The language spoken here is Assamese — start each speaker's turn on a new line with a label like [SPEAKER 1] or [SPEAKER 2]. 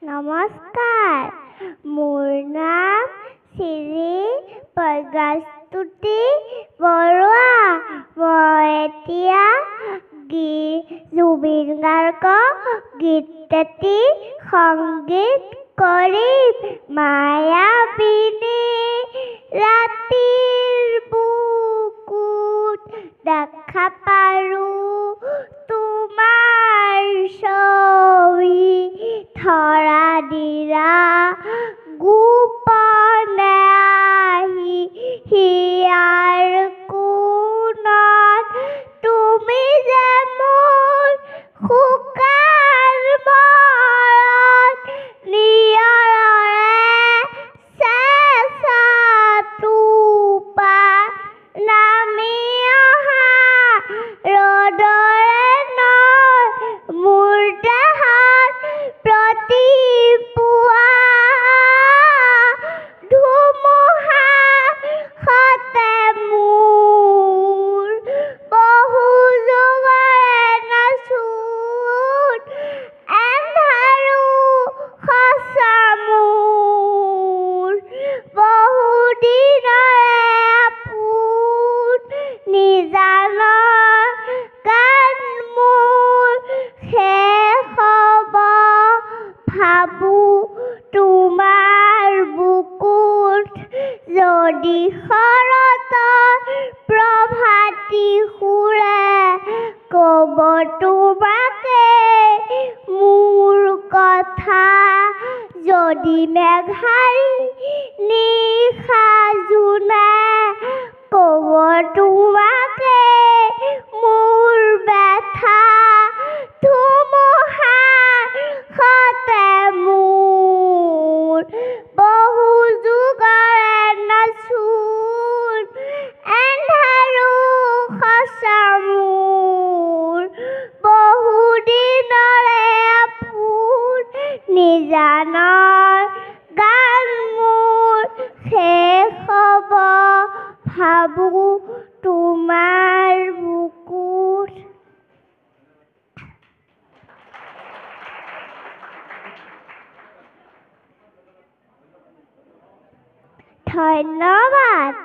[SPEAKER 1] নমস্কাৰ, মোৰ নাম শ্ৰী প্ৰজ্ঞাস্তুতি বৰুৱা। মই এতিয়া জুবিন গাৰ্গৰ গীত এটি সংগীত কৰিম। মায়াবিনী ৰাতিৰ বুকুত দেখা পাৰো তোমাৰ ছবি, ধৰা দিলা গোপনে আহি হিয়াৰ কোণত, তুমি যে মোৰ শুকান মনত নিয়ৰৰে চেঁচা টোপাল নামি অহা ৰ'দৰে নৈ মোৰ দেহত প্ৰতিপুৱা ধুমুহাৰ সতে মোৰ বহু যুগৰে নাচোন এন্ধাৰো সঁচা মোৰ বহু দিনৰে আপোন নিজানৰ গান মোৰ শেষ হ'ব ভাবোঁ তোমাৰ বুকুত, যদি শৰতৰ প্ৰভাতী সুৰে ক'ব তোমাকে মোৰ কথা, যদি মেঘাৰী নিশা জোনাই ক'ব তোমাকে মোৰ ব্যথা, ধুমুহাৰ সতে মোৰ বহু যুগৰে নাচোন এন্ধাৰো সঁচা মোৰ বহু দিনৰে আপোন নিজানৰ গান মোৰ শেষ হ'ব ভাবোঁ তোমাৰ বুকুত। ধন্যবাদ।